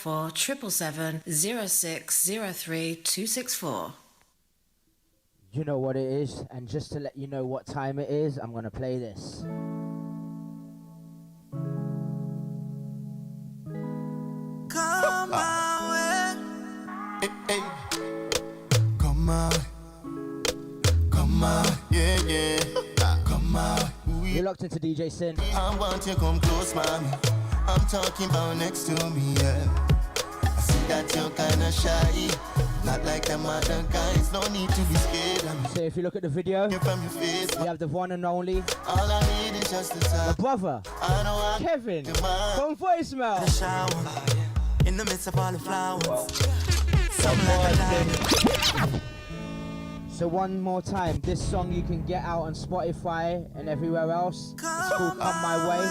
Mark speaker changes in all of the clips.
Speaker 1: 044 777 0603 264.
Speaker 2: You know what it is, and just to let you know what time it is, I'm gonna play this.
Speaker 3: Come my way. Hey, hey. Come my way. Come my way. Yeah, yeah. Come my way.
Speaker 2: You're locked into DJ Sin.
Speaker 3: I want you come close, mommy. I'm talking about next to me, yeah. I see that you're kinda shy. Not like them other guys, no need to be scared.
Speaker 2: So if you look at the video,
Speaker 3: from your face,
Speaker 2: we have the one and only,
Speaker 3: all I need is just the time.
Speaker 2: the brother, Kevin, from Voicemail.
Speaker 3: The shower, in the midst of all the flowers.
Speaker 2: So one more time, this song you can get out on Spotify and everywhere else. It's called Come My Way.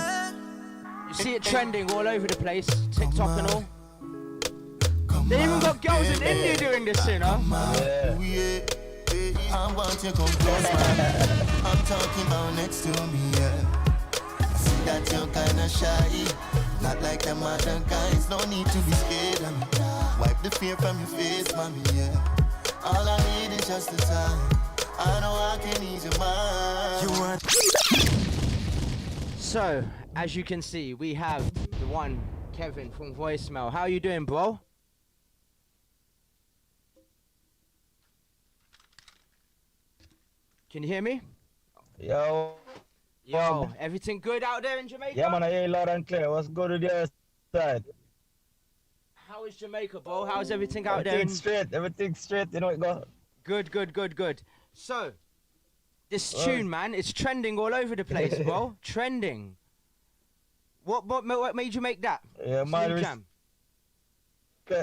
Speaker 2: You see it trending all over the place, TikTok and all. They even got girls in India doing this, you know?
Speaker 3: Yeah. I want you come close, man. I'm talking about next to me, yeah. I see that you're kinda shy. Not like them other guys, no need to be scared. Wipe the fear from your face, mommy, yeah. All I need is just the time. I know I can ease your mind. You want.
Speaker 2: So, as you can see, we have the one, Kevin from Voicemail. How you doing, bro? Can you hear me?
Speaker 4: Yo,
Speaker 2: everything good out there in Jamaica?
Speaker 4: Yeah, man, I hear you loud and clear. What's good with your side?
Speaker 2: How is Jamaica, bro? How's everything out there?
Speaker 4: Everything's straight, you know it go.
Speaker 2: Good. So, this tune, man, it's trending all over the place, bro. Trending. What made you make that?
Speaker 4: Yeah, man.
Speaker 2: Jam.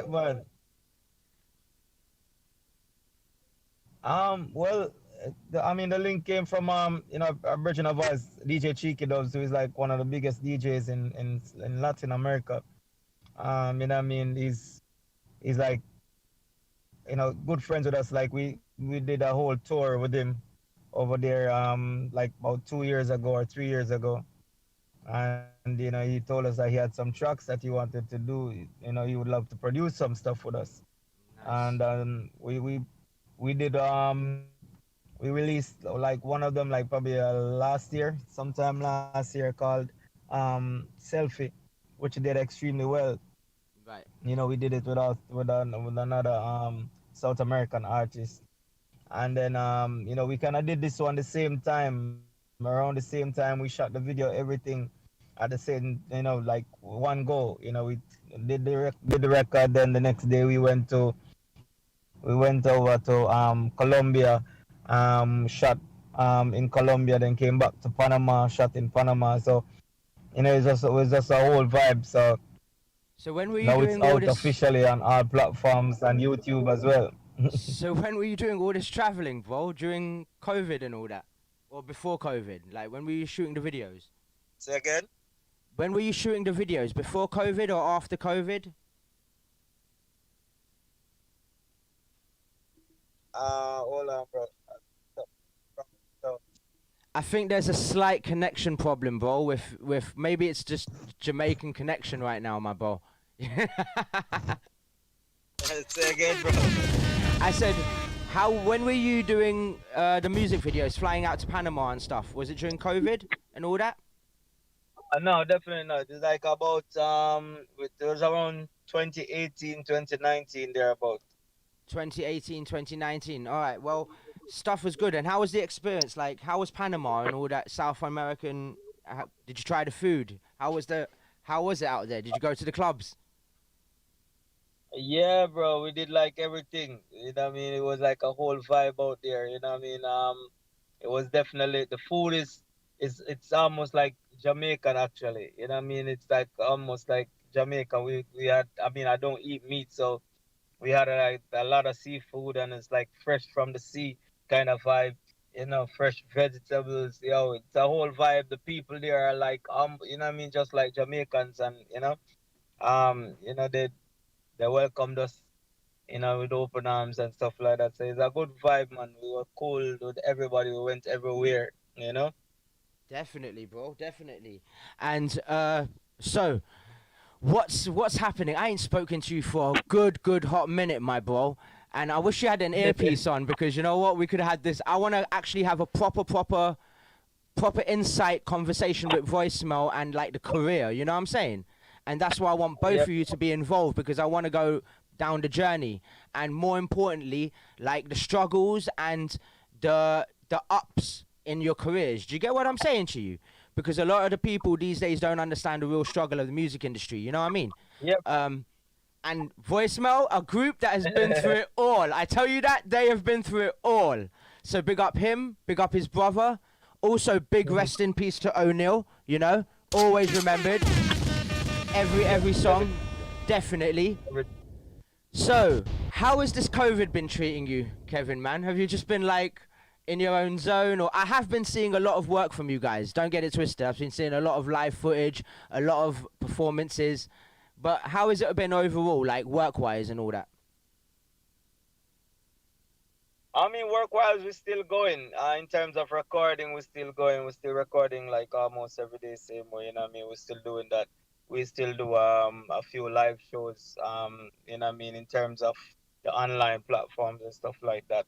Speaker 4: Man. Well, the link came from original voice DJ Cheeky Dubs, who is like one of the biggest DJs in Latin America. He's like, good friends with us. Like we did a whole tour with him over there, like about 2 years ago or 3 years ago, and he told us that he had some tracks that he wanted to do. He would love to produce some stuff with us. Nice. And we did we released like one of them like probably sometime last year, called Selfie, which did extremely well.
Speaker 2: Right.
Speaker 4: We did it with another South American artist, and then we kind of did this one the same time. Around the same time, we shot the video, everything at the same, like one go. We did the record. Then the next day we went over to Colombia, shot in Colombia, then came back to Panama, shot in Panama. So it was just a whole vibe. So
Speaker 2: when were you
Speaker 4: now
Speaker 2: doing
Speaker 4: it's out officially on all platforms and YouTube as well.
Speaker 2: So when were you doing all this traveling, bro? During COVID and all that, or before COVID? Like, when were you shooting the videos?
Speaker 4: Say again?
Speaker 2: When were you shooting the videos? Before COVID or after COVID?
Speaker 4: Hold on, bro.
Speaker 2: I think there's a slight connection problem, bro. With maybe it's just Jamaican connection right now, my bro.
Speaker 4: Say again, bro.
Speaker 2: I said, when were you doing the music videos, flying out to Panama and stuff? Was it during COVID and all that?
Speaker 4: No, definitely not. It's like about it was around 2018, 2019 thereabout.
Speaker 2: 2018, 2019. All right. Well, stuff was good. And how was the experience? Like, how was Panama and all that South American? Did you try the food? How was it out there? Did you go to the clubs?
Speaker 4: Yeah, bro. We did like everything. It was like a whole vibe out there. It was definitely, the food it's almost like Jamaican actually. It's like almost like Jamaica. We had. I don't eat meat, so we had like a lot of seafood, and it's like fresh from the sea kind of vibe. Fresh vegetables. It's a whole vibe. The people there are like just like Jamaicans, and they welcomed us, with open arms and stuff like that. So it's a good vibe, man. We were cool with everybody. We went everywhere,
Speaker 2: Definitely, bro. Definitely. And so what's happening? I ain't spoken to you for a good hot minute, my bro. And I wish you had an earpiece on, because you know what? We could have had this. I want to actually have a proper insight conversation with voicemail and like the career. You know what I'm saying? And that's why I want both
Speaker 4: Yep.
Speaker 2: of you to be involved, because I want to go down the journey, and more importantly, like the struggles and the ups in your careers. Do you get what I'm saying to you? Because a lot of the people these days don't understand the real struggle of the music industry. You know what I mean?
Speaker 4: Yep.
Speaker 2: And voicemail, a group that has been through it all. I tell you that they have been through it all. So big up him, big up his brother. Also, big rest in peace to O'Neill. You know, always remembered. Every song, definitely. So, how has this COVID been treating you, Kevin, man? Have you just been like in your own zone? Or I have been seeing a lot of work from you guys. Don't get it twisted. I've been seeing a lot of live footage, a lot of performances. But how has it been overall, like work-wise and all that?
Speaker 4: I mean, work-wise, we're still going. In terms of recording, we're still going. We're still recording like almost every day, same way. You know what I mean? We're still doing that. We still do a few live shows. You know what I mean? In terms of the online platforms and stuff like that.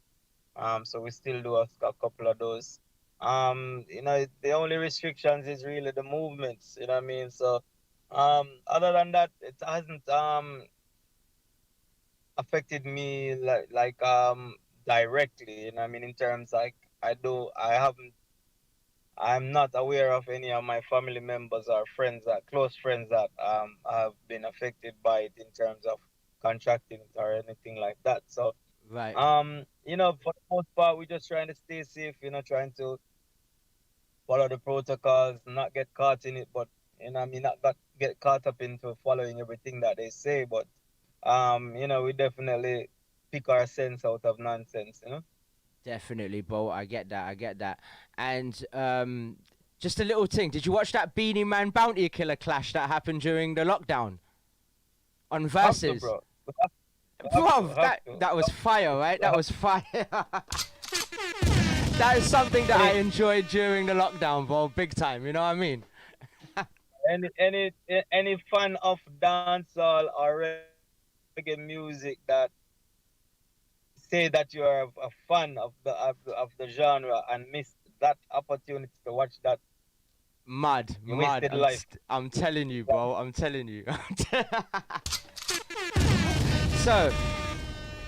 Speaker 4: So we still do a couple of those. You know, the only restrictions is really the movements. You know what I mean? So, other than that, it hasn't affected me like directly. You know what I mean? In terms like I'm not aware of any of my family members or friends that close friends that have been affected by it in terms of contracting it or anything like that. So
Speaker 2: Right.
Speaker 4: you know, for the most part, we're just trying to stay safe. You know, trying to follow the protocols, not get caught in it, but you know, what I mean, not get caught up into following everything that they say. But you know, we definitely pick our sense out of nonsense. You know.
Speaker 2: Definitely, bro. I get that. I get that. And just a little thing. Did you watch that Beanie Man Bounty Killer clash that happened during the lockdown on
Speaker 4: Have to,
Speaker 2: Versus?
Speaker 4: bro.
Speaker 2: Bro,
Speaker 4: Have to.
Speaker 2: that was fire, right? That was fire. That is something that I enjoyed during the lockdown, bro. Big time. You know what I mean?
Speaker 4: Any fan of dancehall or reggae music that say that you are a fan of the genre and missed that opportunity to watch that,
Speaker 2: Mad,
Speaker 4: you
Speaker 2: mad.
Speaker 4: wasted life.
Speaker 2: I'm telling you, bro. I'm telling you. So,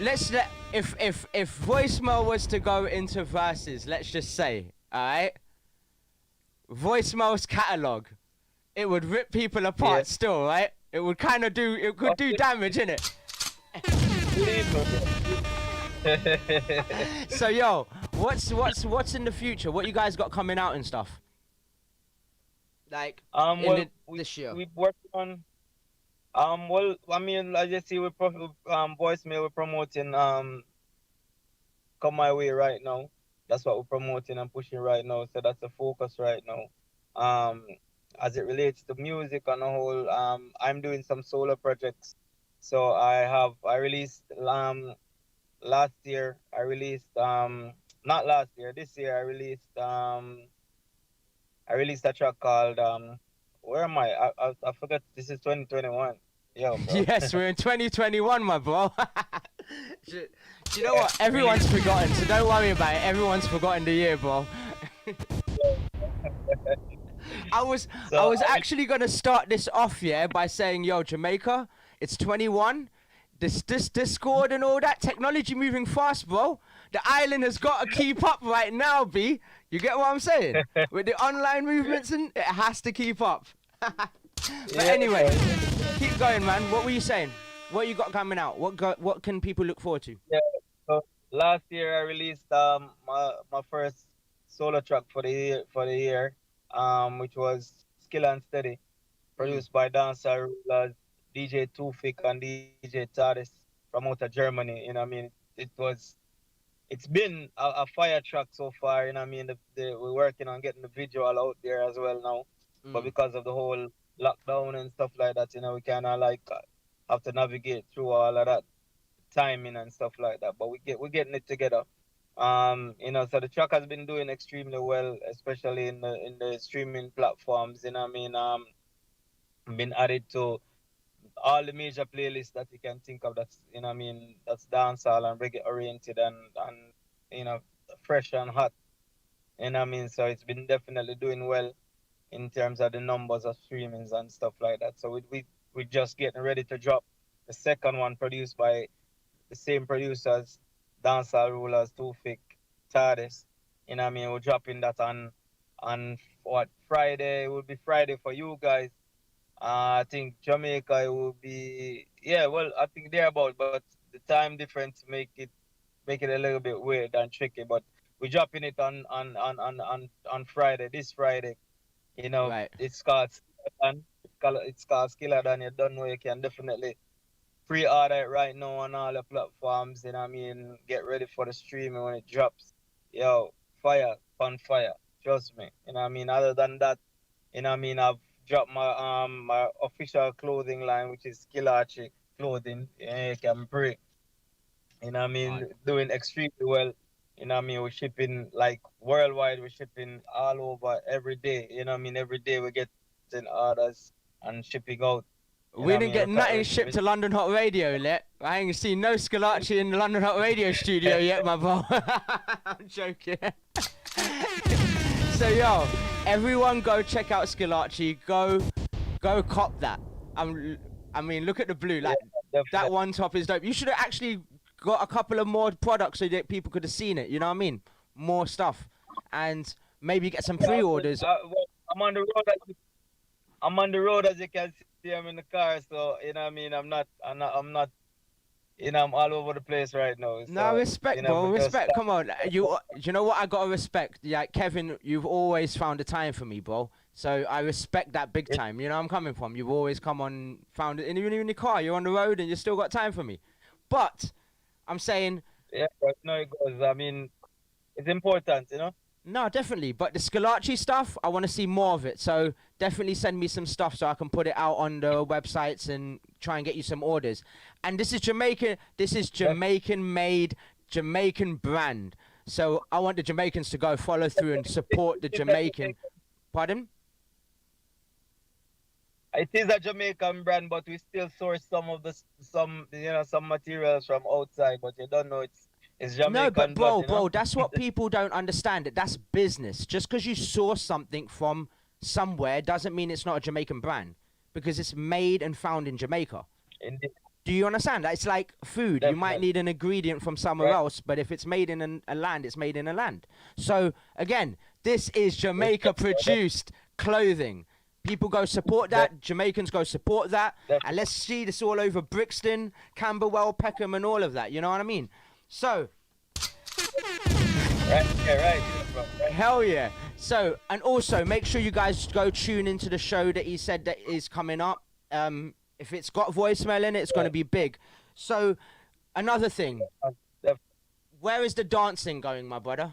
Speaker 2: if voicemail was to go into verses, let's just say, all right, voicemail's catalog, it would rip people apart
Speaker 4: Yeah.
Speaker 2: still, right? It would kind of it could do damage, innit? So yo, what's in the future? What you guys got coming out and stuff? Like
Speaker 4: Well,
Speaker 2: this year.
Speaker 4: we working on. Well, I mean, as you see, voicemail, we're promoting Come My Way right now. That's what we're promoting and pushing right now. So that's the focus right now. As it relates to music on the whole, I'm doing some solo projects. So I released last year. I released not last year. This year I released a track called where am I forgot. This is 2021. Yo, bro.
Speaker 2: Yes, we're in 2021, my bro. Do you know what? Everyone's forgotten, so don't worry about it. Everyone's forgotten the year, bro. I was actually gonna start this off, yeah, by saying, yo, Jamaica, it's 21. This Discord and all that technology moving fast, bro. The island has got to keep up right now, B. You get what I'm saying? With the online movements, and it has to keep up. But anyway, keep going, man. What were you saying? What you got coming out? What can people look forward to?
Speaker 4: Yeah. So last year I released my first solo track for the year, which was Skill and Steady, produced by dancer rulers DJ Tufik and DJ Tadis from out of Germany. You know what I mean? It's been a fire track so far. You know what I mean? We're working on getting the visual out there as well now, but because of the whole lockdown and stuff like that, you know, we kind of like have to navigate through all of that timing and stuff like that. But we're getting it together. You know, so the track has been doing extremely well, especially in the streaming platforms. You know what I mean? Been added to all the major playlists that you can think of. That's you know what I mean that's dancehall and reggae oriented and you know fresh and hot. You know what I mean. So it's been definitely doing well in terms of the numbers of streamings and stuff like that. So we just getting ready to drop the second one produced by the same producers, Dancehall Rulers, Tufik, Tardis. You know what I mean? We're dropping that on what Friday. It will be Friday for you guys. I think Jamaica it will be yeah, well I think thereabout, but the time difference make it a little bit weird and tricky. But we're dropping it on Friday, this Friday. You know,
Speaker 2: Right.
Speaker 4: it's called Skeleton. It's called Skeleton. You don't know you can definitely pre-order it right now on all the platforms. You know what I mean? Get ready for the streaming when it drops. Yo, fire, fun fire. Trust me. You know what I mean? Other than that, you know what I mean? I've dropped my official clothing line, which is Skillachi clothing. Yeah, you can pre. You know what I
Speaker 2: Hard.
Speaker 4: mean? Doing extremely well. You know what I mean? We're shipping like worldwide. We're shipping all over every day. You know what I mean? Every day we're getting orders and shipping out. You know what
Speaker 2: We
Speaker 4: I
Speaker 2: didn't
Speaker 4: mean?
Speaker 2: get nothing shipped to London Hot Radio yet. I ain't seen no Scalacci in the London Hot Radio studio yet, my bro. I'm joking. So yo, everyone go check out Scalacci. Go cop that. I mean, look at the blue. Like that
Speaker 4: Definitely.
Speaker 2: one top is dope. You should have actually got a couple of more products so that people could have seen it. You know what I mean? More stuff, and maybe get some pre-orders.
Speaker 4: Well, I'm on the road. I'm on the road as you can see. I'm in the car, so you know what I mean. I'm not. You know, I'm all over the place right now.
Speaker 2: No,
Speaker 4: So
Speaker 2: respect,
Speaker 4: you know,
Speaker 2: bro.
Speaker 4: we just
Speaker 2: Respect. Come on. You know what? I gotta respect. Yeah, Kevin, you've always found the time for me, bro. So I respect that big time. You know where I'm coming from. You've always come on, found it, and even in the car, you're on the road, and you still got time for me. But I'm saying,
Speaker 4: yeah, but no, it goes. I mean, it's important, you know.
Speaker 2: no, definitely. But the Scalacci stuff, I want to see more of it. So definitely send me some stuff so I can put it out on the websites and try and get you some orders. And this is Jamaican. This is Jamaican made, Jamaican brand. So I want the Jamaicans to go follow through and support the Jamaican. Pardon?
Speaker 4: It is a Jamaican brand, but we still source some materials from outside. But you don't know it's Jamaican.
Speaker 2: No, but
Speaker 4: blood,
Speaker 2: bro,
Speaker 4: you know?
Speaker 2: that's what people don't understand. That's business. Just because you source something from somewhere doesn't mean it's not a Jamaican brand, because it's made and found in Jamaica.
Speaker 4: Indeed.
Speaker 2: Do you understand? It's like food. You might
Speaker 4: Definitely.
Speaker 2: need an ingredient from somewhere
Speaker 4: Right.
Speaker 2: else, but if it's made in a land, it's made in a land. So again, this is Jamaica produced clothing. People go support that. Jamaicans go support that. And let's see this all over Brixton, Camberwell, Peckham, and all of that. You know what I mean? So,
Speaker 4: Right, yeah, right. Bro, right.
Speaker 2: hell yeah. So, and also make sure you guys go tune into the show that he said that is coming up. If it's got voicemail in it, it's going to be big. So, another thing.
Speaker 4: Def-
Speaker 2: Where is the dancing going, my brother?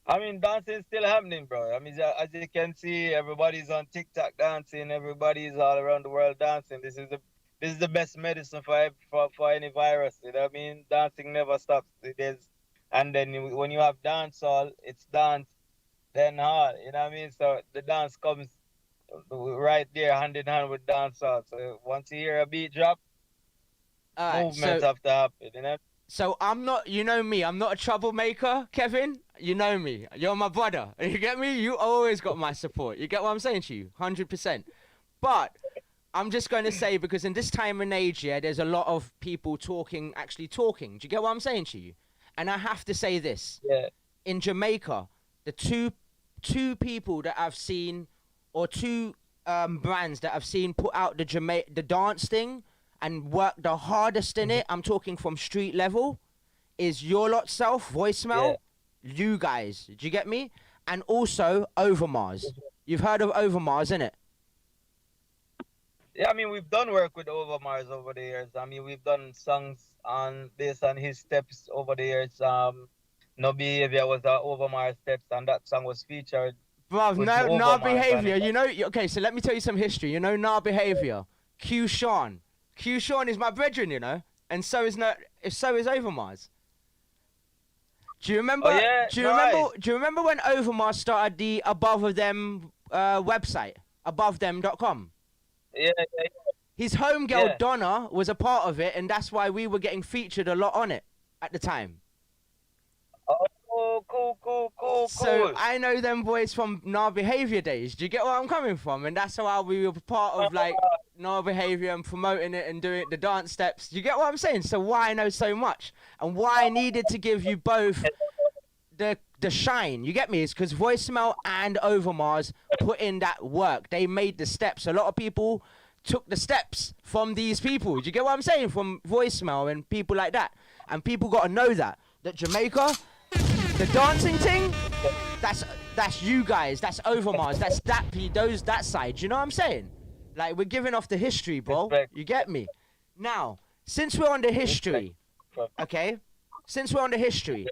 Speaker 4: I mean, dancing still happening, bro. I mean, as you can see, everybody's on TikTok dancing. Everybody's all around the world dancing. This is the best medicine for any virus. You know what I mean? Dancing never stops. And then when you have dancehall, it's dance, then hard. You know what I mean? So the dance comes right there, hand in hand with dancehall. So once you hear a beat drop,
Speaker 2: All right,
Speaker 4: movements have to happen. You know?
Speaker 2: So I'm not, you know me, I'm not a troublemaker, Kevin. You know me. You're my brother. You get me? You always got my support. You get what I'm saying to you? 100%. But I'm just going to say, because in this time and age, yeah, there's a lot of people actually talking. Do you get what I'm saying to you? And I have to say this.
Speaker 4: Yeah.
Speaker 2: In Jamaica, the two people that I've seen, or two brands that I've seen put out the dance thing and work the hardest in it, I'm talking from street level, is Your Lot Self, Voicemail, you guys. Do you get me? And also Overmars. You've heard of Overmars, innit?
Speaker 4: Yeah, I mean, we've done work with Overmars over the years. I mean, we've done songs based on his steps over the years. No Behavior was Overmars steps, and that song was featured.
Speaker 2: Bruv,
Speaker 4: with
Speaker 2: no
Speaker 4: Overmars
Speaker 2: behavior.
Speaker 4: on it.
Speaker 2: You know, okay, so let me tell you some history. You know, nah behavior. Q Sean is my brethren, you know, and so is Overmars. Do you remember?
Speaker 4: Oh, yeah,
Speaker 2: do you remember when Overmars started the Above of Them website, abovethem.com?
Speaker 4: Yeah, yeah,
Speaker 2: His homegirl
Speaker 4: yeah.
Speaker 2: Donna was a part of it, and that's why we were getting featured a lot on it at the time.
Speaker 4: Oh, cool, cool, cool,
Speaker 2: So
Speaker 4: cool.
Speaker 2: I know them boys from Nah Behavior days. Do you get where I'm coming from? And that's how we were part of like Nah Behavior and promoting it and doing the dance steps. Do you get what I'm saying? So why I know so much and why I needed to give you both the shine. You get me? Is because Voicemail and Overmars put in that work. They made the steps. A lot of people took the steps from these people. Do you get what I'm saying? From Voicemail and people like that. And people got to know that Jamaica, the dancing thing, that's you guys. That's Overmars. That's that side. You know what I'm saying? Like we're giving off the history, bro.
Speaker 4: Respect,
Speaker 2: You get me? Now, since we're on the
Speaker 4: respect.
Speaker 2: history, okay? Since we're on the history,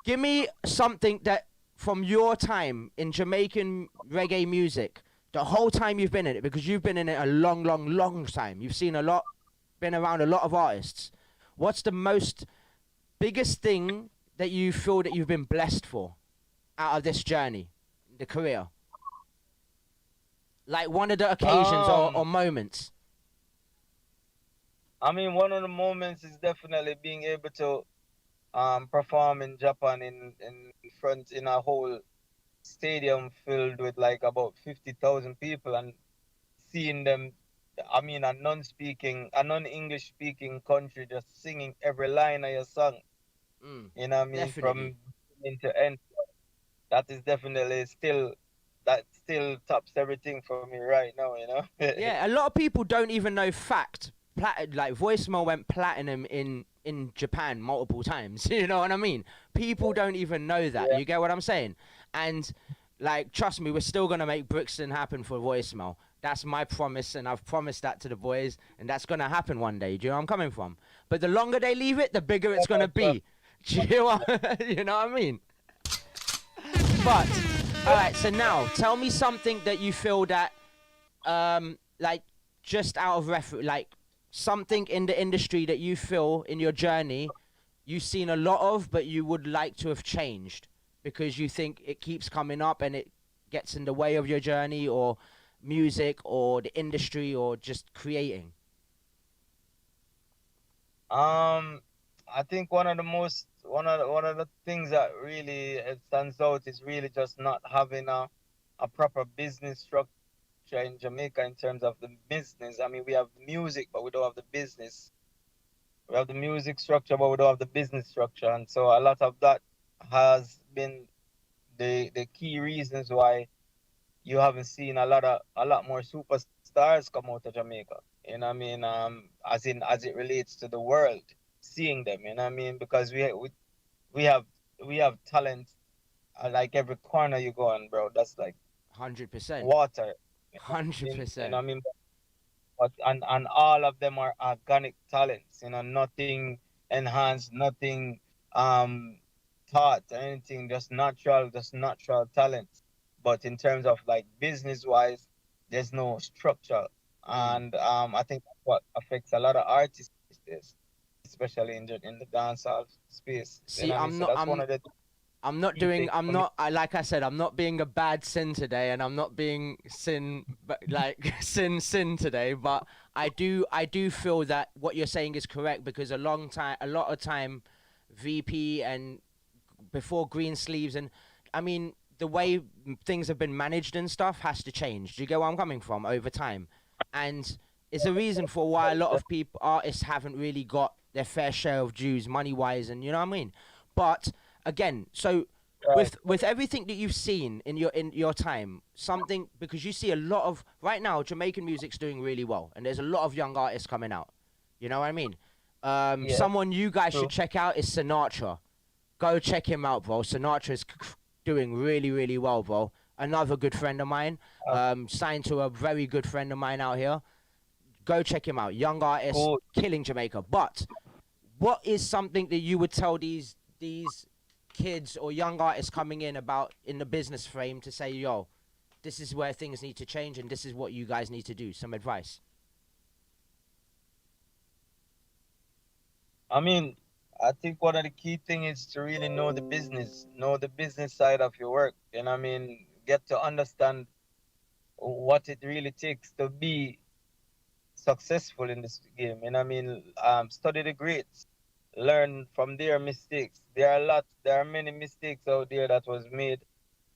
Speaker 2: give me something that from your time in Jamaican reggae music, the whole time you've been in it, because you've been in it a long, long, long time. You've seen a lot, been around a lot of artists. What's the most biggest thing that you feel that you've been blessed for out of this journey, the career? Like one of the occasions or
Speaker 4: Um,
Speaker 2: moments.
Speaker 4: I mean, one of the moments is definitely being able to perform in Japan in front in a whole stadium filled with like about 50,000 people and seeing them. I mean, a non-English speaking country just singing every line of your song.
Speaker 2: Mm,
Speaker 4: You know what I mean?
Speaker 2: definitely.
Speaker 4: From beginning to end. That is definitely that still tops everything for me right now. You know?
Speaker 2: Yeah, a lot of people don't even know fact. Like Voicemail went platinum in Japan multiple times. You know what I mean? People don't even know that.
Speaker 4: Yeah.
Speaker 2: You get what I'm saying? And like, trust me, we're still gonna make Brixton happen for Voicemail. That's my promise, and I've promised that to the boys, and that's gonna happen one day. Do you know where I'm coming from? But the longer they leave it, the bigger it's gonna be. Do you know you know what I mean? But all right, so now tell me something that you feel that like just out of like something in the industry that you feel in your journey you've seen a lot of but you would like to have changed because you think it keeps coming up and it gets in the way of your journey or music or the industry or just creating.
Speaker 4: Um, I think one of the things that really stands out is really just not having a proper business structure in Jamaica in terms of the business. I mean, we have the music, but we don't have the business. We have the music structure, but we don't have the business structure, and so a lot of that has been the key reasons why you haven't seen a lot more superstars come out of Jamaica. You know what I mean? As it relates to the world, seeing them. You know what I mean? Because we have we have talent like every corner you go on, bro. That's like
Speaker 2: 100%.
Speaker 4: water. You know
Speaker 2: 100%.
Speaker 4: what I mean? But and all of them are organic talents. You know, nothing enhanced, nothing um taught or anything. Just natural talents. But in terms of like business wise, there's no structure,
Speaker 2: Mm.
Speaker 4: and I think that's what affects a lot of artists, is, especially in the dancehall space. You
Speaker 2: See,
Speaker 4: know what I mean?
Speaker 2: i'm
Speaker 4: So
Speaker 2: not
Speaker 4: that's one
Speaker 2: i'm
Speaker 4: of the
Speaker 2: I'm not
Speaker 4: key
Speaker 2: doing.
Speaker 4: things
Speaker 2: I'm
Speaker 4: for me.
Speaker 2: not. Like I said, I'm not being a bad sin today, and I'm not being sin, like sin today. But I do feel that what you're saying is correct because a lot of time, VP and before green sleeves, and I mean the way things have been managed and stuff has to change. Do you get where I'm coming from over time? And it's a reason for why a lot of people artists haven't really got their fair share of dues money wise, and you know what I mean. But again, so
Speaker 4: Right.
Speaker 2: with everything that you've seen in your time, something because you see a lot of right now Jamaican music's doing really well, and there's a lot of young artists coming out. You know what I mean?
Speaker 4: Yeah.
Speaker 2: Someone you guys should
Speaker 4: True.
Speaker 2: check out is Sinatra. Go check him out, bro. Sinatra's doing really, really well, bro. Another good friend of mine,
Speaker 4: Uh,
Speaker 2: signed to a very good friend of mine out here. Go check him out. Young artist,
Speaker 4: cool.
Speaker 2: killing Jamaica. But what is something that you would tell these kids or young artists coming in about in the business frame to say, yo, this is where things need to change and this is what you guys need to do? Some advice.
Speaker 4: I mean, I think one of the key things is to really know the business side of your work. You know what I mean? Get to understand what it really takes to be. successful in this game. You know what I mean? Study the greats, learn from their mistakes. There are many mistakes out there that was made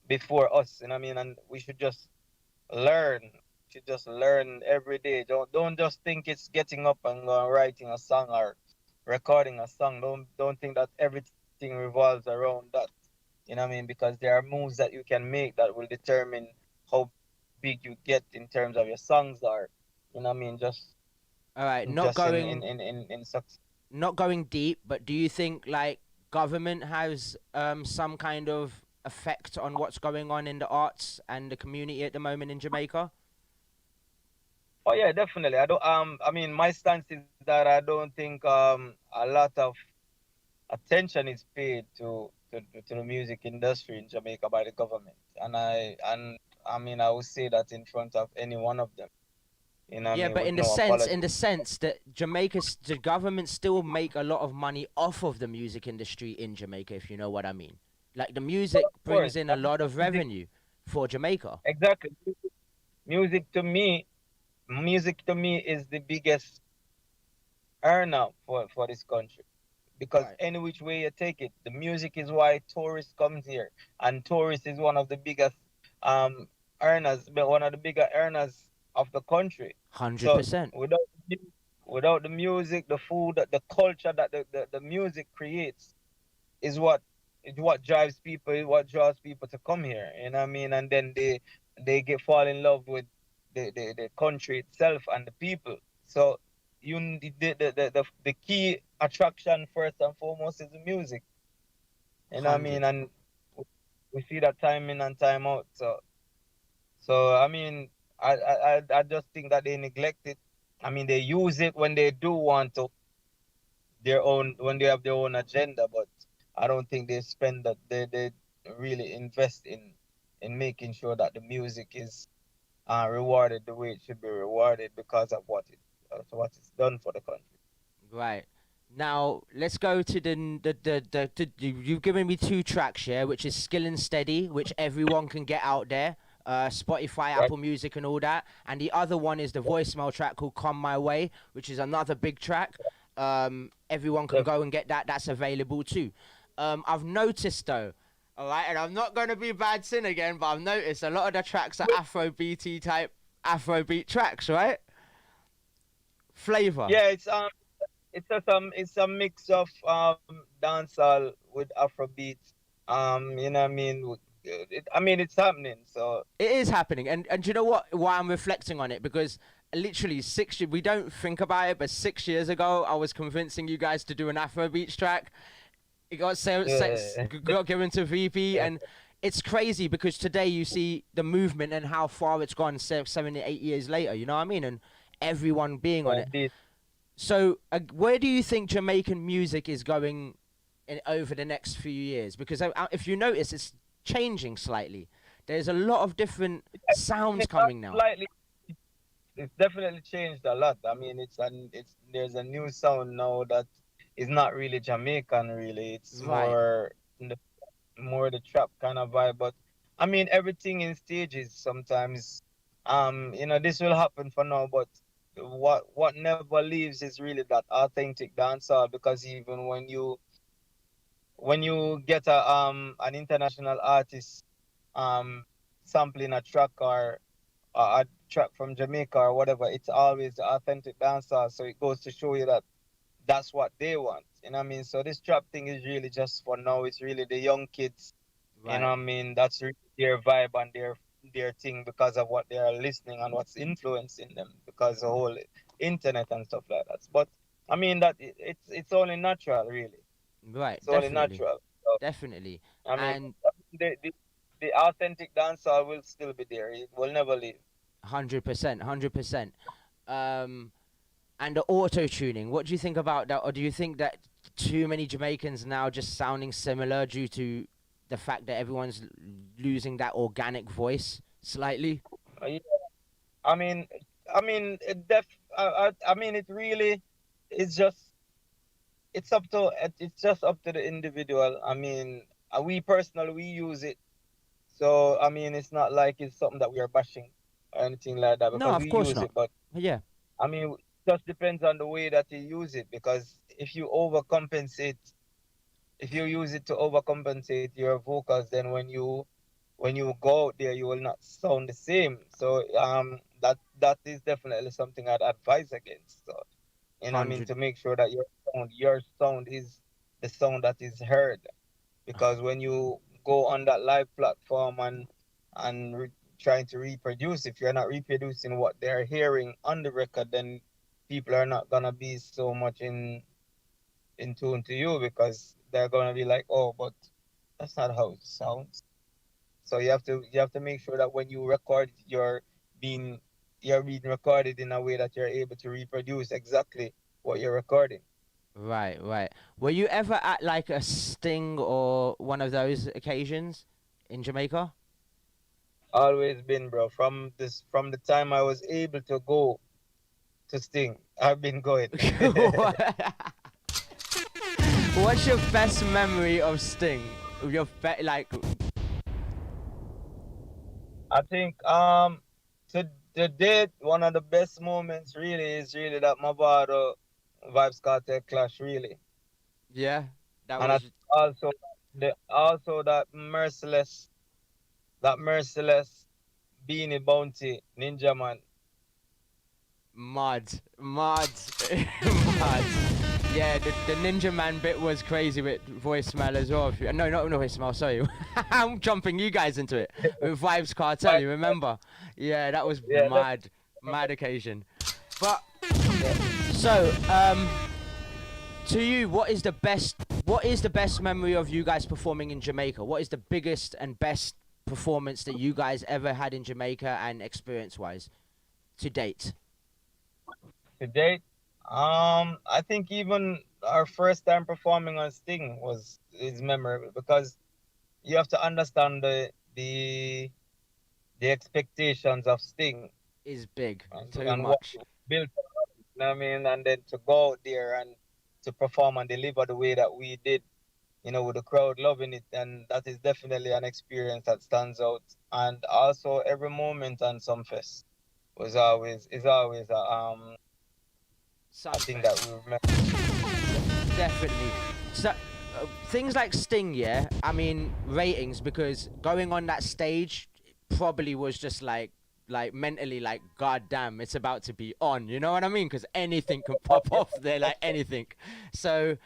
Speaker 4: before us. You know what I mean? And we should just learn. Should just learn every day. Don't just think it's getting up and writing a song or recording a song. Don't think that everything revolves around that. You know what I mean? Because there are moves that you can make that will determine how big you get in terms of your songs are. You know what I mean?
Speaker 2: All right,
Speaker 4: Just in success.
Speaker 2: not going deep, but do you think like government has some kind of effect on what's going on in the arts and the community at the moment in Jamaica?
Speaker 4: Oh yeah, definitely. I don't. I mean, my stance is that I don't think a lot of attention is paid to the music industry in Jamaica by the government, and I mean I would say that in front of any one of them. You know what I
Speaker 2: Yeah,
Speaker 4: mean,
Speaker 2: but
Speaker 4: with no
Speaker 2: in
Speaker 4: apology.
Speaker 2: the sense that the government still make a lot of money off of the music industry in Jamaica, if you know what I mean. Like the music
Speaker 4: Of
Speaker 2: brings
Speaker 4: course,
Speaker 2: in
Speaker 4: I
Speaker 2: a
Speaker 4: mean,
Speaker 2: lot of
Speaker 4: music
Speaker 2: revenue for Jamaica.
Speaker 4: exactly. Music to me is the biggest earner for this country. Because
Speaker 2: Right.
Speaker 4: any which way you take it, the music is why tourists comes here, and tourists is one of the biggest um earners, but one of the bigger earners of the country. So
Speaker 2: 100%.
Speaker 4: without the music, the food, the culture that the music creates is what drives people, is what draws people to come here. You know what I mean? And then they get fall in love with the country itself and the people. So the key attraction first and foremost is the music. You know what I mean?
Speaker 2: 100.
Speaker 4: And we see that time in and time out. So I mean, I just think that they neglect it. I mean, they use it when they do want to their own when they have their own agenda, but I don't think they spend that they really invest in making sure that the music is rewarded the way it should be rewarded because of what it's done for the country.
Speaker 2: Right. Now let's go to you've given me two tracks here, which is Skill and Steady, which everyone can get out there, Spotify,
Speaker 4: Right?
Speaker 2: Apple Music, and all that. And the other one is the voicemail track called "Come My Way," which is another big track. Everyone can go and
Speaker 4: Definitely.
Speaker 2: get that. That's available too. I've noticed though. All right, and I'm not gonna be bad sin again, but I've noticed a lot of the tracks are Afro BT type Afrobeat tracks, right? Flavor.
Speaker 4: Yeah, it's a mix of dancehall with Afrobeat. You know what I mean? I mean it's happening. So
Speaker 2: It is happening, and do you know what? Why I'm reflecting on it, because literally we don't think about it, but 6 years ago I was convincing you guys to do an Afrobeats track. It
Speaker 4: yeah,
Speaker 2: got given to VP,
Speaker 4: yeah,
Speaker 2: and it's crazy because today you see the movement and how far it's gone 7 8 years later. You know what I mean? And everyone being on it.
Speaker 4: indeed.
Speaker 2: So, where do you think Jamaican music is going over the next few years? Because if you notice, it's changing slightly. There's a lot of different sounds
Speaker 4: It's not
Speaker 2: coming now.
Speaker 4: slightly. It's definitely changed a lot. I mean, it's there's a new sound now that is not really Jamaican. Really, it's
Speaker 2: Right.
Speaker 4: more the trap kind of vibe. But I mean, everything in stages. Sometimes, this will happen for now. But what never leaves is really that authentic dancehall. Because even when you get an international artist sampling a track or a track from Jamaica or whatever, it's always the authentic dancehall. So it goes to show you that that's what they want. You know what I mean? So this trap thing is really just for now. It's really the young kids. You know
Speaker 2: Right.
Speaker 4: what I mean? That's really their vibe and their thing because of what they are listening and what's influencing them because the whole internet and stuff like that. But I mean that it's only natural, really.
Speaker 2: Right.
Speaker 4: It's only
Speaker 2: Definitely.
Speaker 4: natural. So,
Speaker 2: Definitely.
Speaker 4: I mean,
Speaker 2: And
Speaker 4: the authentic dancehall will still be there. It will never leave.
Speaker 2: 100%. 100%. Um, and the auto tuning. What do you think about that? Or do you think that too many Jamaicans now just sounding similar due to the fact that everyone's losing that organic voice slightly?
Speaker 4: Yeah. I mean, I mean, it really is just it's just up to the individual. I mean, we personally we use it, so I mean, it's not like it's something that we are bashing or anything like that
Speaker 2: No,
Speaker 4: because
Speaker 2: of
Speaker 4: we
Speaker 2: course
Speaker 4: use
Speaker 2: not.
Speaker 4: it. But
Speaker 2: Yeah.
Speaker 4: I mean, just depends on the way that you use it. Because if you use it to overcompensate your vocals, then when you go out there, you will not sound the same. So that is definitely something I'd advise against. So, you know what I mean,
Speaker 2: 100.
Speaker 4: to make sure that your sound is the sound that is heard. Because when you go on that live platform and trying to reproduce, if you're not reproducing what they're hearing on the record, then people are not gonna be so much in tune to you, because they're gonna be like, oh, but that's not how it sounds. So you have to make sure that when you record, being you're being recorded in a way that you're able to reproduce exactly what you're recording.
Speaker 2: Right, right. Were you ever at like a Sting or one of those occasions in Jamaica?
Speaker 4: Always been, bro. From the time I was able to go to Sting, I've been going.
Speaker 2: What's your best memory of Sting? Your like
Speaker 4: I think to date, one of the best moments really is really that Mavado Vibes Cartel clash, really.
Speaker 2: yeah, that
Speaker 4: And I
Speaker 2: was
Speaker 4: think also that merciless Beanie Bounty Ninja Man.
Speaker 2: mud, mud, mud. Yeah, the Ninja Man bit was crazy with voicemail as well. No, not voicemail. Sorry, I'm jumping you guys into it with Vibes Cartel. You remember? Yeah, that was
Speaker 4: Yeah, that's
Speaker 2: mad, mad occasion. But
Speaker 4: yeah.
Speaker 2: so, to you, what is the best memory of you guys performing in Jamaica? What is the biggest and best performance that you guys ever had in Jamaica and experience-wise to date?
Speaker 4: To date. I think even our first time performing on Sting is memorable, because you have to understand the expectations of Sting,
Speaker 2: Is big, too
Speaker 4: and what
Speaker 2: much.
Speaker 4: we built. You know what I mean? And then to go out there and to perform and deliver the way that we did, with the crowd loving it, and that is definitely an experience that stands out. And also, every moment on Sumfest is always a thing that
Speaker 2: Sunfest.
Speaker 4: we remember.
Speaker 2: Definitely. So, things like Sting, yeah. I mean, ratings, because going on that stage probably was just like mentally like, god damn, it's about to be on. You know what I mean? Because anything can pop off there, like anything. So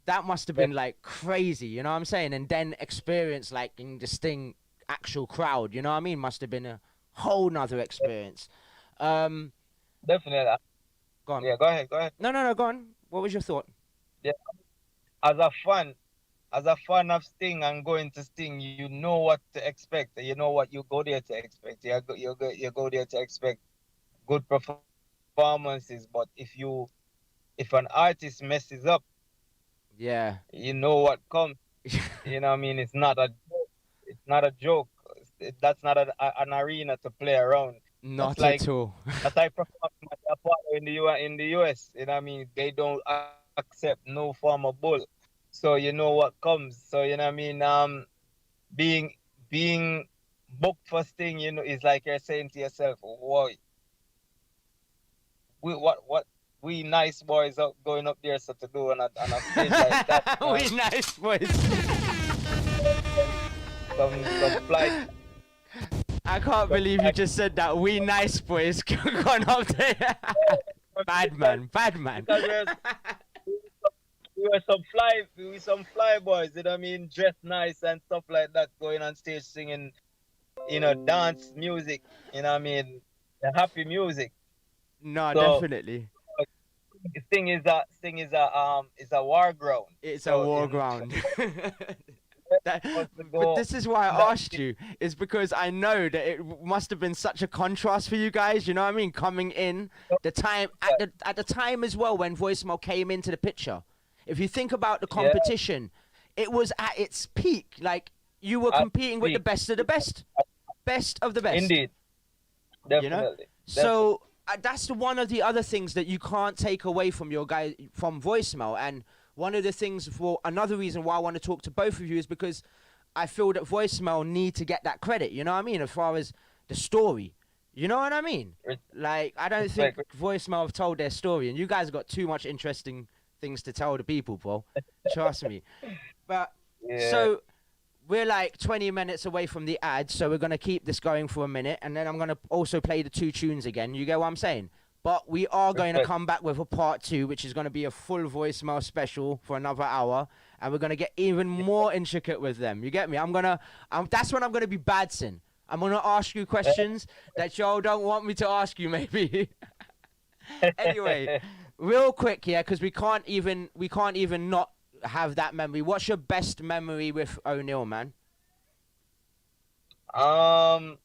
Speaker 2: that must have been like crazy. You know what I'm saying? And then experience like in the Sting actual crowd. You know what I mean? Must have been a whole nother experience. Um,
Speaker 4: Definitely.
Speaker 2: go on.
Speaker 4: Yeah, go ahead, go ahead.
Speaker 2: No, no, no. Go on. What was your thought?
Speaker 4: Yeah, as a fan, as a fan of Sting and going to Sting, you know what to expect. You know what you go there to expect. You go there to expect good performances. But if an artist messes up,
Speaker 2: Yeah.
Speaker 4: you know what comes. You know what I mean? It's not a joke. It's not a joke. That's not an arena to play around. That's
Speaker 2: Not
Speaker 4: like
Speaker 2: at all.
Speaker 4: that's like performing at Apollo in the US. You know what I mean? They don't accept no form of bull. So you know what comes. So you know what I mean? Being being booked for Sting, is like you're saying to yourself, "Whoa, what we nice boys up going up there so to do on a stage like that,
Speaker 2: We nice boys.
Speaker 4: some flight."
Speaker 2: I can't believe you just said that. We nice boys gone up there. Bad man, bad man.
Speaker 4: Because we were some fly boys, you know what I mean, dressed nice and stuff like that, going on stage singing, dance music, you know what I mean, the happy music.
Speaker 2: No,
Speaker 4: So
Speaker 2: definitely.
Speaker 4: Sting is a war ground.
Speaker 2: It's a
Speaker 4: So
Speaker 2: war
Speaker 4: in
Speaker 2: ground. That,
Speaker 4: for us to
Speaker 2: but
Speaker 4: go
Speaker 2: this is why
Speaker 4: in that
Speaker 2: I asked you, is because I know that it must have been such a contrast for you guys. You know what I mean? Coming in the time at the time as well when voicemail came into the picture. If you think about the
Speaker 4: yeah,
Speaker 2: competition, it was at its peak. Like you were
Speaker 4: I
Speaker 2: competing with the
Speaker 4: speak.
Speaker 2: best of the best, best of the best.
Speaker 4: Indeed,
Speaker 2: You know,
Speaker 4: definitely, definitely.
Speaker 2: so that's one of the other things that you can't take away from your guy from voicemail. And one of the things for another reason why I want to talk to both of you is because I feel that voicemail need to get that credit. You know what I mean? As far as the story, You know what I mean? Like, I don't think
Speaker 4: respect.
Speaker 2: voicemail have told their story, and you guys got too much interesting things to tell the people, bro. Trust me. But
Speaker 4: Yeah.
Speaker 2: so we're like 20 minutes away from the ad, so we're gonna keep this going for a minute, and then I'm gonna also play the two tunes again. You get what I'm saying? But we are going to
Speaker 4: Respect.
Speaker 2: come back with a part two, which is going to be a full voicemail special for another hour, and we're going to get even more intricate with them. You get me? That's when I'm going to be badsin. I'm going to ask you questions that y'all don't want me to ask you, maybe. Anyway, real quick, yeah, because we can't even not have that memory. What's your best memory with O'Neal, man?
Speaker 4: Um.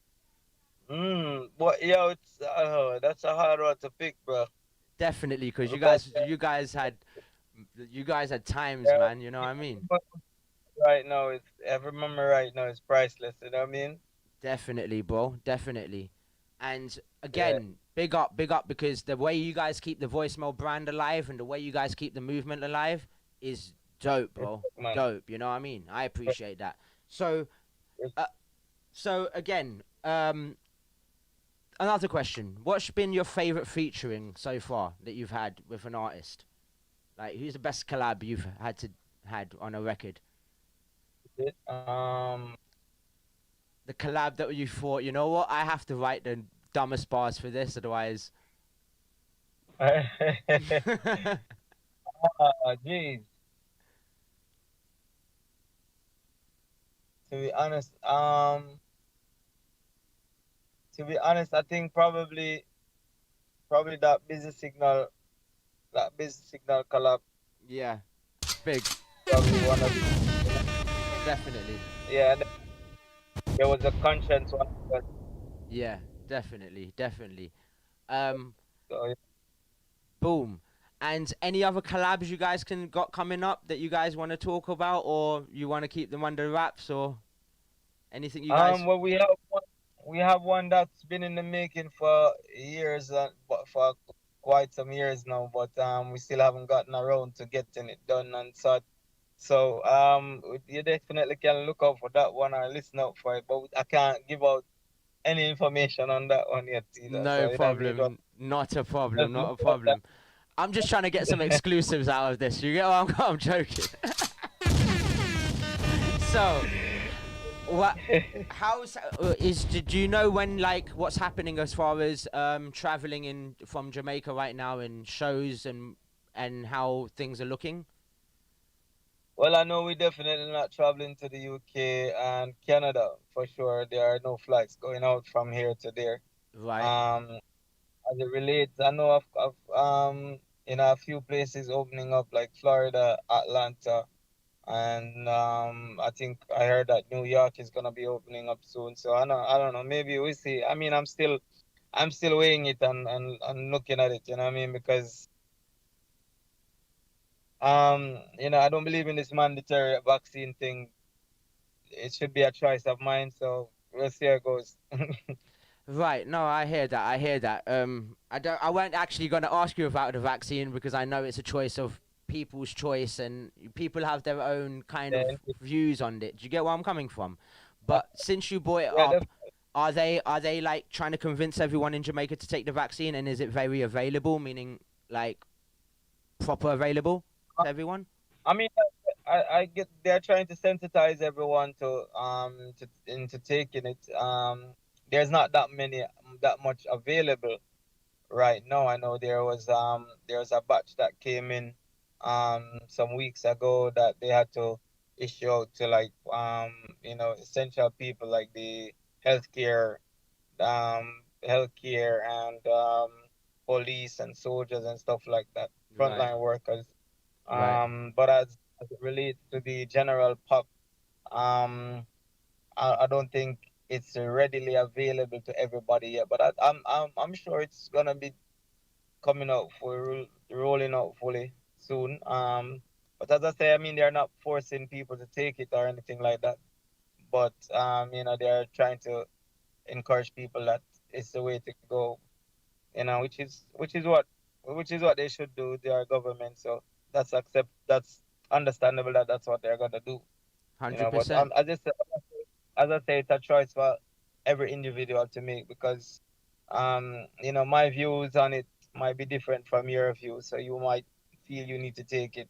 Speaker 4: What? Yo, it's that's a hard one to pick, bro.
Speaker 2: Definitely, because you
Speaker 4: Because
Speaker 2: guys, you guys had times,
Speaker 4: yeah,
Speaker 2: man. You know what I mean?
Speaker 4: right now, it's every memory right now is priceless. You know what I mean?
Speaker 2: Definitely, bro. Definitely. And
Speaker 4: Yeah.
Speaker 2: again, big up, because the way you guys keep the voicemail brand alive and the way you guys keep the movement alive is dope, bro.
Speaker 4: Respect, man.
Speaker 2: Dope. You know what I mean? I appreciate that. So,
Speaker 4: Res-
Speaker 2: uh, so again, another question. What's been your favorite featuring so far that you've had with an artist? Like, who's the best collab you've had on a record?
Speaker 4: it.
Speaker 2: The collab that you thought, you know what? I have to write the dumbest bars for this, otherwise.
Speaker 4: Jeez. To be honest, I think probably that busy signal collab,
Speaker 2: Yeah, big,
Speaker 4: probably one of you know,
Speaker 2: definitely.
Speaker 4: yeah. And then there was a conscience one, but
Speaker 2: Yeah, definitely, definitely. Um,
Speaker 4: so, yeah.
Speaker 2: boom. And any other collabs you guys can got coming up that you guys want to talk about, or you want to keep them under wraps, or anything you guys?
Speaker 4: Well, we have one that's been in the making for years, but for quite some years now. But we still haven't gotten around to getting it done and such. So you definitely can look out for that one or listen out for it. But I can't give out any information on that one yet either.
Speaker 2: No
Speaker 4: So you know what I mean? But
Speaker 2: problem. Not a problem.
Speaker 4: just
Speaker 2: Not
Speaker 4: look
Speaker 2: a
Speaker 4: out that.
Speaker 2: problem. I'm just trying to get some exclusives out of this. You get what I'm joking. So, what? How's do you know when, like, what's happening as far as traveling in from Jamaica right now and shows and how things are looking?
Speaker 4: Well, I know we're definitely not traveling to the UK and Canada for sure. There are no flights going out from here to there.
Speaker 2: Right,
Speaker 4: Um, as it relates, I know of a few places opening up like Florida, Atlanta, and I think I heard that New York is gonna be opening up soon. So I don't know. Maybe we see. I mean, I'm still weighing it and looking at it. You know what I mean? Because I don't believe in this mandatory vaccine thing. It should be a choice of mine. So we'll see how it goes.
Speaker 2: right. No, I hear that. I hear that. I don't. I weren't actually going to ask you about the vaccine because I know it's a choice of people's choice and people have their own kind
Speaker 4: Yeah,
Speaker 2: of views on it. Do you get where I'm coming from? But since you brought it
Speaker 4: yeah,
Speaker 2: up, are they like trying to convince everyone in Jamaica to take the vaccine, and is it very available, meaning like proper available to everyone?
Speaker 4: I mean, I get they're trying to sensitize everyone into taking it. There's not that much available right now. I know there was a batch that came in some weeks ago that they had to issue out to like essential people like the healthcare and police and soldiers and stuff like that,
Speaker 2: Right,
Speaker 4: frontline workers.
Speaker 2: right,
Speaker 4: But as it relates to the general pop, um, I don't think it's readily available to everybody yet. But I'm sure it's gonna be coming out rolling out fully soon. But as I say, I mean they're not forcing people to take it or anything like that. But they're trying to encourage people that it's the way to go. Which is what they should do. They are government, so that's understandable that that's what they're gonna do.
Speaker 2: hundred
Speaker 4: But
Speaker 2: percent.
Speaker 4: as I say, it's a choice for every individual to make because My views on it might be different from your view, so you might feel you need to take it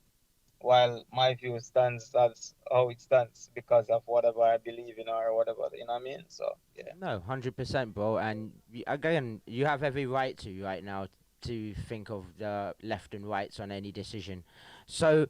Speaker 4: while my view stands as how it stands because of whatever I believe in or whatever, you know what I mean? So yeah,
Speaker 2: No, 100%, bro. And again, you have every right to right now to think of the left and rights on any decision. So,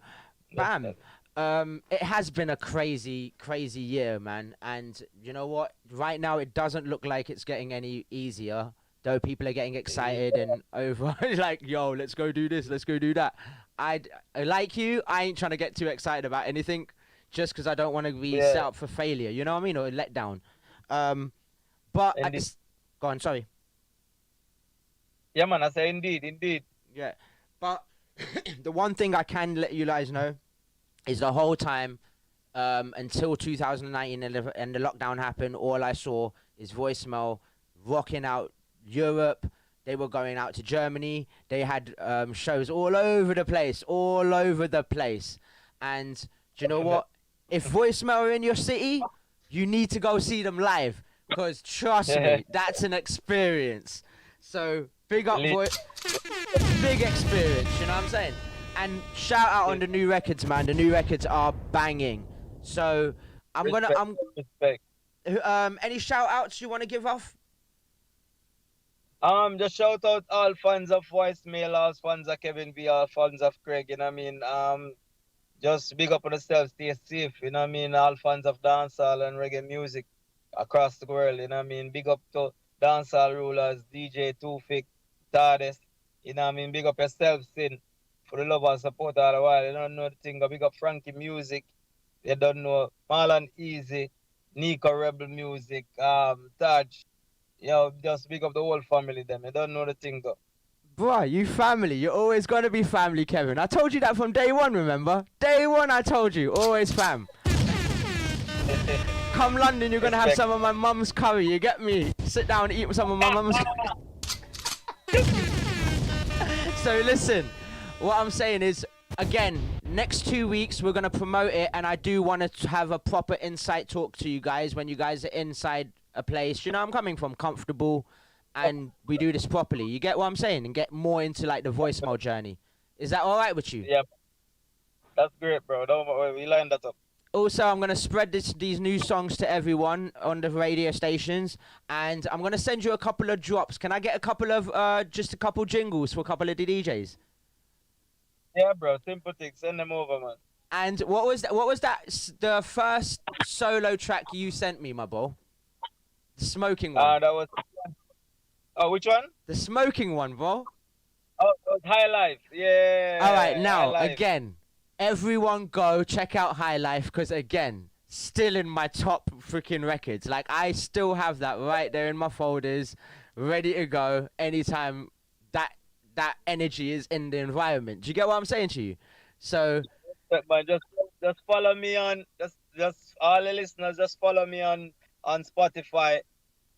Speaker 2: bam.
Speaker 4: definitely.
Speaker 2: It has been a crazy, crazy year, man. And you know what? Right now, it doesn't look like it's getting any easier. Though people are getting excited
Speaker 4: Yeah,
Speaker 2: and over, like, yo, let's go do this, let's go do that. Like you, I ain't trying to get too excited about anything, just because I don't want to be
Speaker 4: yeah,
Speaker 2: set up for failure. You know what I mean, or let down. Um, but at
Speaker 4: indeed.
Speaker 2: this, go on, sorry.
Speaker 4: Yeah, man, I say indeed, indeed.
Speaker 2: Yeah, but the one thing I can let you guys know is the whole time until 2019 and the lockdown happened, all I saw is voicemail rocking out Europe. They were going out to Germany. They had shows all over the place, all over the place. And do you know what? If voicemail are in your city, you need to go see them live. Because trust me, that's an experience. So big up,
Speaker 4: Lit.
Speaker 2: big experience. You know what I'm saying? And shout out on the new records, man. The new records are banging. So
Speaker 4: Respect, respect.
Speaker 2: any shout outs you want to give off?
Speaker 4: Just shout out all fans of Voicemail, all fans of Kevin V, all fans of Craig, you know what I mean? Just big up on yourself, stay safe, you know what I mean? All fans of dancehall and reggae music across the world, you know what I mean? Big up to dancehall rulers, DJ Tufik, Tardis, you know what I mean? Big up yourself, Sin, for the love and support all the while. You don't know the thing, big up Frankie Music, you don't know Marlon Easy, Nico Rebel Music, Taj, just big up the whole family, them. You don't know the thing, though.
Speaker 2: Bruh, you family. You're always gonna be family, Kevin. I told you that from day one, remember? Day one I told you, always fam. Come London, you're gonna have
Speaker 4: Respect.
Speaker 2: some of my mum's curry, you get me? Sit down and eat some of my mum's So listen, what I'm saying is, again, next 2 weeks we're gonna promote it, and I do want to have a proper insight talk to you guys when you guys are inside a place. You know I'm coming from, comfortable, and we do this properly. You get what I'm saying, and get more into like the voicemail journey. Is that all right with you?
Speaker 4: Yeah, that's great, bro. Don't worry, we lined that up.
Speaker 2: Also, I'm gonna spread these new songs to everyone on the radio stations, and I'm gonna send you a couple of drops. Can I get a couple of just a couple jingles for a couple of the DJs?
Speaker 4: Yeah, bro. Simple thing. Send them over, man.
Speaker 2: And what was that? What was that? The first solo track you sent me, my bro. The smoking one.
Speaker 4: That was. Oh, which one?
Speaker 2: The smoking one, bro.
Speaker 4: Oh, it was High Life. Yeah.
Speaker 2: All right,
Speaker 4: High
Speaker 2: now
Speaker 4: Life.
Speaker 2: again, everyone go check out High Life, because again, still in my top freaking records. Like I still have that right there in my folders, ready to go anytime that energy is in the environment. Do you get what I'm saying to you? So
Speaker 4: Man, just follow me on. Just all the listeners, just follow me on Spotify.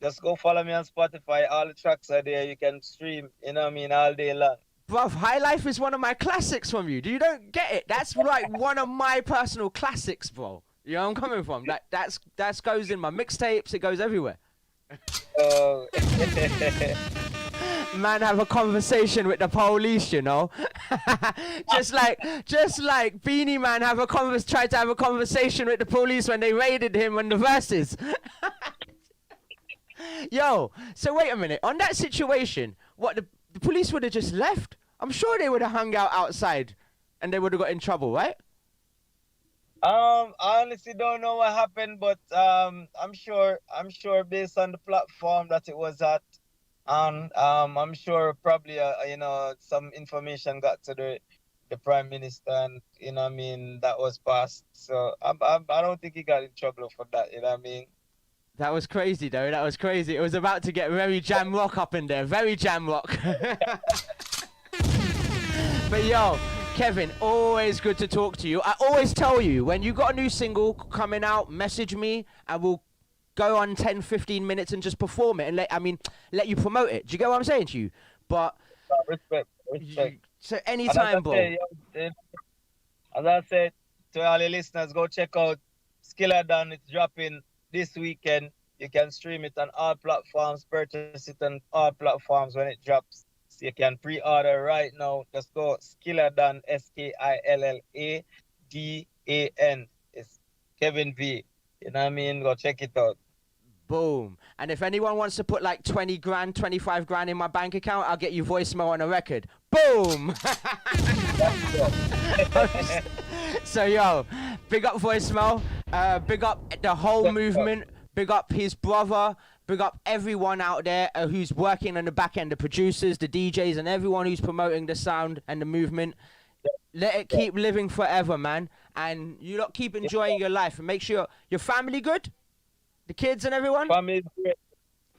Speaker 4: Just go follow me on Spotify. All the tracks are there. You can stream. You know what I mean, all day long.
Speaker 2: bruv, High Life is one of my classics from you. You don't get it. That's like one of my personal classics, bro. You know where I'm coming from? That goes in my mixtapes. It goes everywhere.
Speaker 4: Oh.
Speaker 2: Man, have a conversation with the police, you know. just like Beanie Man tried to have a conversation with the police when they raided him on the verses. Yo, so wait a minute. On that situation, what the police would have just left? I'm sure they would have hung out outside, and they would have got in trouble, right?
Speaker 4: I honestly don't know what happened, but I'm sure based on the platform that it was at, and I'm sure probably some information got to the prime minister, and you know what I mean, that was passed. So I don't think he got in trouble for that. You know what I mean?
Speaker 2: That was crazy, though. That was crazy. It was about to get very jam rock up in there. Very jam rock. But yo, Kevin, always good to talk to you. I always tell you, when you got a new single coming out, message me and we'll go on 10, 15 minutes and just perform it and let you promote it. Do you get what I'm saying to you? But
Speaker 4: Respect.
Speaker 2: so anytime, bro.
Speaker 4: As I said to all the listeners, go check out Skiller Done. It's dropping this weekend. You can stream it on all platforms, purchase it on all platforms when it drops. So you can pre-order right now. Just go Skilladan, Skilladan. It's Kevin V. You know what I mean? Go check it out.
Speaker 2: Boom. And if anyone wants to put like 20 grand, 25 grand in my bank account, I'll get you voicemail on a record. Boom. So, yo, big up voicemail. Big up the whole movement. Big up his brother. Big up everyone out there who's working on the back end, the producers, the DJs, and everyone who's promoting the sound and the movement. Let it keep living forever, man. And you lot keep enjoying your life. And make sure your family good. The kids and everyone?
Speaker 4: Family's great.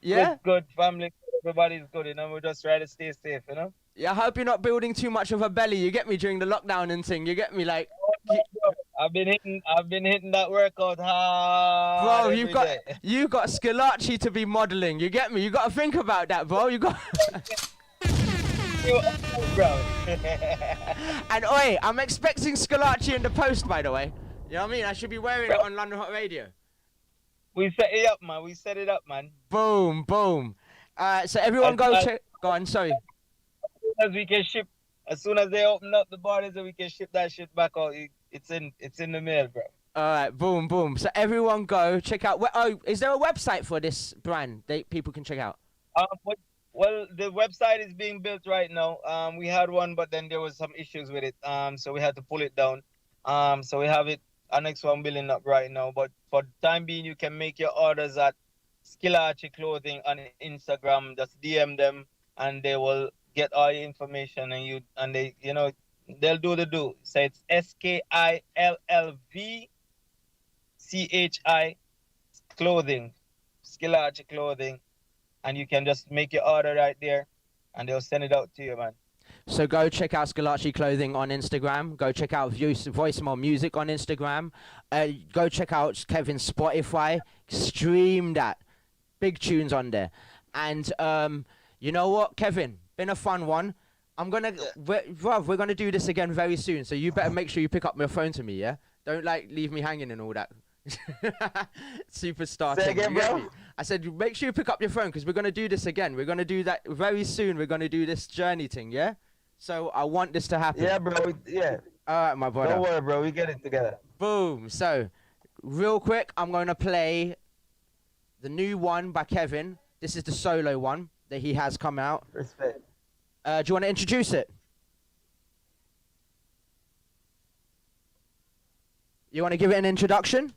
Speaker 2: Yeah?
Speaker 4: Good. Family, everybody's good. You know, we just try to stay safe, you know?
Speaker 2: Yeah, I hope you're not building too much of a belly. You get me during the lockdown and thing. You get me like...
Speaker 4: I've been hitting that workout hard.
Speaker 2: Bro, you got Scalacci to be modeling. You get me? You got to think about that, bro. You got...
Speaker 4: Bro.
Speaker 2: And oi, I'm expecting Scalacci in the post, by the way. You know what I mean? I should be wearing it on London Hot Radio.
Speaker 4: We set it up, man. We set it up, man.
Speaker 2: Boom, boom. So everyone go check. Go on, sorry.
Speaker 4: As soon as they open up the borders, we can ship that shit back out. It's in the mail, bro.
Speaker 2: All right, boom, boom. So everyone go check out. Oh, is there a website for this brand that people can check out?
Speaker 4: Well, the website is being built right now. We had one, but then there was some issues with it. So we had to pull it down. So we have it. Our next one building up right now. But for the time being, you can make your orders at Skillarchy Clothing on Instagram. Just DM them, and they will get all your information, and they they'll do the do. So it's SKILLVCHI Clothing, Skillarchy Clothing, and you can just make your order right there, and they'll send it out to you, man.
Speaker 2: So go check out Scalacci Clothing on Instagram. Go check out Voicemail Music on Instagram. Go check out Kevin's Spotify. Stream that. Big tunes on there. And you know what, Kevin? Been a fun one. We're gonna do this again very soon. So you better make sure you pick up my phone to me, yeah? Don't leave me hanging and all that. Superstar.
Speaker 4: Say again, bro.
Speaker 2: I said make sure you pick up your phone because we're gonna do this again. We're gonna do that very soon. We're gonna do this journey thing, yeah? So I want this to happen.
Speaker 4: Yeah, bro. Yeah.
Speaker 2: All right, my brother.
Speaker 4: Don't worry, bro. We get it together.
Speaker 2: Boom. So, real quick, I'm going to play the new one by Kevin. This is the solo one that he has come out.
Speaker 4: Respect.
Speaker 2: Do you want to introduce it? You want to give it an introduction?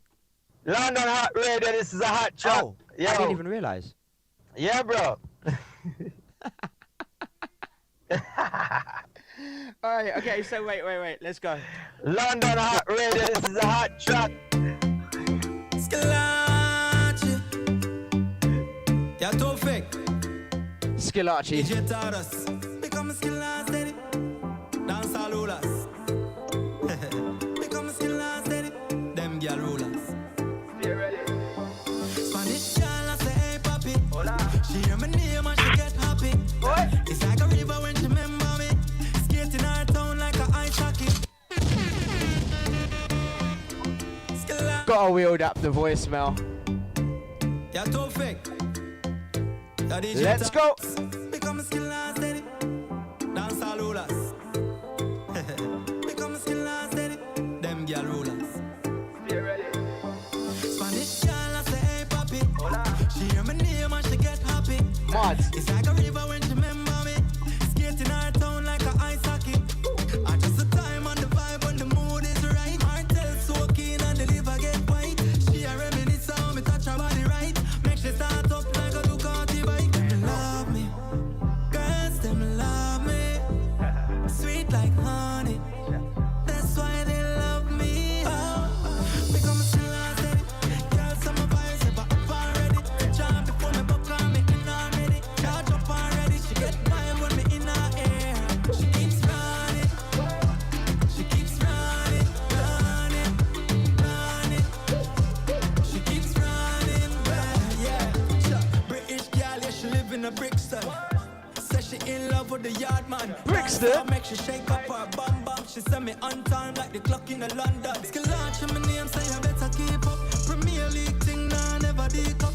Speaker 4: London Hot Radio. This is a hot track.
Speaker 2: Oh, I didn't even realize.
Speaker 4: Yeah, bro.
Speaker 2: Alright, okay, so wait, let's go.
Speaker 4: London Hot Radio, this is a hot track.
Speaker 5: Skillarchy. Yeah, Tofik.
Speaker 2: Skillarchy.
Speaker 5: DJ Taurus. Become a Skillarchy. Dance all rulers. Become a Skillarchy. Them girl rulers. Spanish girl, I say, hey, papi. Hola. She hear my name and she get happy. What? It's like a river when she remember me. Skating her town like a ice hockey.
Speaker 2: Gotta wheel up the voicemail.
Speaker 5: Yeah, Tofik.
Speaker 2: Let's go.
Speaker 5: Become a Skillarchy. Dance all rulers. Become a Skillarchy. Them girl rulers. Spanish girl, I say, hey, papi. Hola. She hear my name and she get happy.
Speaker 2: Mad.
Speaker 5: It's like a river when she remember me. Skating her town like a ice hockey. I just the time and the vibe when the mood is right. Martel so keen and the liver get white. She a reminisce on me touch her body right. Make she start up like a Ducati bike. Them love me, girls them love me. Sweet like honey, that's why they love me. Oh, become a Skillarchy. Girls on my vibes, but I'm already. Jump before me buck on me in already. Charge up already, she get vibe when me in her ear. She keeps running, she keeps running, running, running. She keeps running, yeah. British girl, yeah, she live in a Brixton. Says she in love with the yard man.
Speaker 2: Brixton?
Speaker 5: Make she shake up her bum bum. She send me on time like the clock in London. Skillarchy, my name say I better keep up. Premier League thing, nah, never dig up.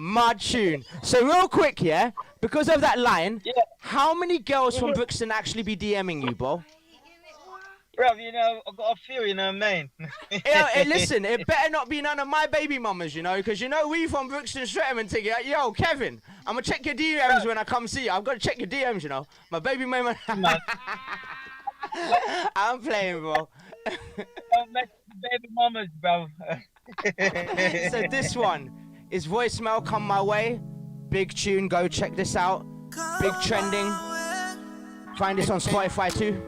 Speaker 2: Mud tune. So real quick, yeah, because of that line, how many girls from Brixton actually be DMing you, bro?
Speaker 4: Bro, you know, I got a few, you know, man.
Speaker 2: Hey, listen, it better not be none of my baby mamas, you know, because you know we from Brixton Streatham thing. Yo, Kevin, I'm gonna check your DMs when I come see you. I've got to check your DMs, you know. My baby mama. I'm playing, bro.
Speaker 4: Don't mess with baby mamas, bro.
Speaker 2: So this one is voicemail come my way. Big tune, go check this out. Big trending. Find this on Spotify too.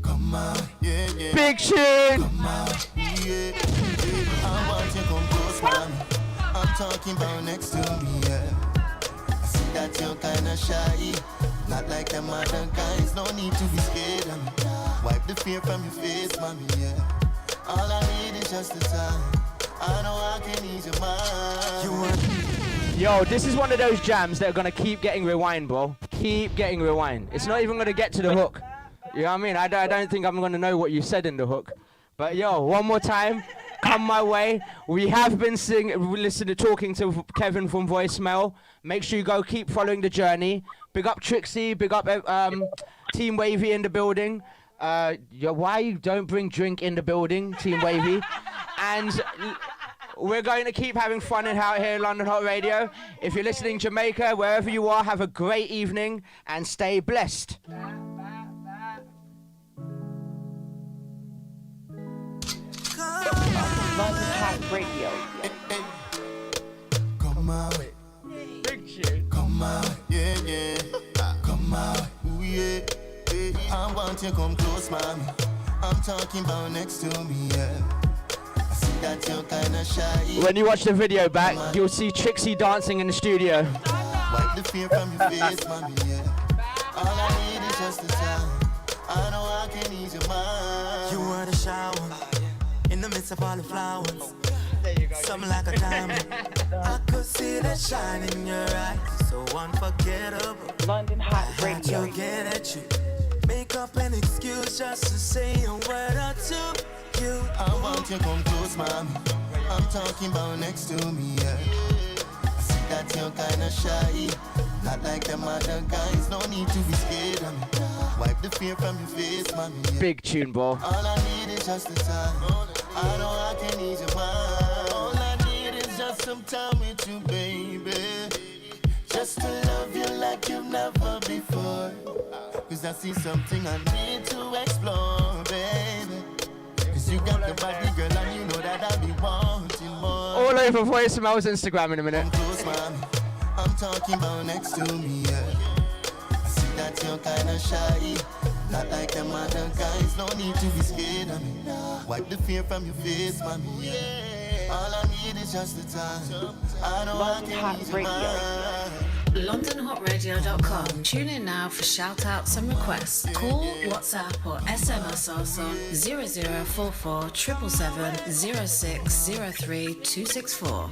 Speaker 3: Come on, yeah, yeah.
Speaker 2: Big tune.
Speaker 3: Come on, yeah, yeah. I want you come close, man. I'm talking about next to me, yeah. I see that you're kinda shy, not like them other guys. No need to be scared of me. Wipe the fear from your face, mommy, yeah. All I need is just the time. I know I can ease your mind.
Speaker 2: Yo, this is one of those jams that are gonna keep getting rewind, bro. Keep getting rewind. It's not even gonna get to the hook. You know what I mean? I don't think I'm gonna know what you said in the hook. But yo, one more time, come my way. We have been talking to Kevin from voicemail. Make sure you go keep following the journey. Big up Trixie, big up Team Wavy in the building. Why you don't bring drink in the building, Team Wavy? And we're going to keep having fun out here at London Hot Radio. If you're listening Jamaica, wherever you are, have a great evening and stay blessed.
Speaker 6: London Hot Radio.
Speaker 3: Come on,
Speaker 2: Big shit.
Speaker 3: come on, yeah, yeah. Come on, ooh, yeah, yeah. I want you come close, mommy. I'm talking about next to me, yeah. I see that you're kinda shy.
Speaker 2: When you watch the video back, you'll see Trixie dancing in the studio.
Speaker 3: Wipe the fear from your face, mommy, yeah. All I need is just the time. I know I can ease your mind.
Speaker 5: You were the shower in the midst of all the flowers. Something like a diamond. I could see that shine in your eyes. So unforgettable.
Speaker 6: London Hot
Speaker 5: I had
Speaker 6: Radio.
Speaker 5: to get at you. Make up an excuse just to say a word or two. You.
Speaker 3: I want you come close, mommy. I'm talking about next to me, yeah. I see that you're kinda shy, not like them other guys. No need to be scared of me. Wipe the fear from your face, mommy, yeah.
Speaker 2: Big tune, bro.
Speaker 3: All I need is just the time. I know I can ease your mind. All I need is just some time with you, baby. Just to love you like you've never before. Cause I see something I need to explore, baby. Cause you got the body, girl, and you know that I be wanting more.
Speaker 2: All over voicemail's Instagram in a minute.
Speaker 3: Come close, mommy. I'm talking about next to me, yeah. I see that you're kinda shy, not like them other guys. No need to be scared of me. Wipe the fear from your face, mommy, yeah. All I need is just the time. I know I
Speaker 6: London
Speaker 3: can
Speaker 6: Hot
Speaker 3: ease your
Speaker 6: Radio.
Speaker 3: mind.
Speaker 1: LondonHotRadio.com. Tune in now for shout-outs and requests. Call, WhatsApp or SMS us on 0044 777 0603 264.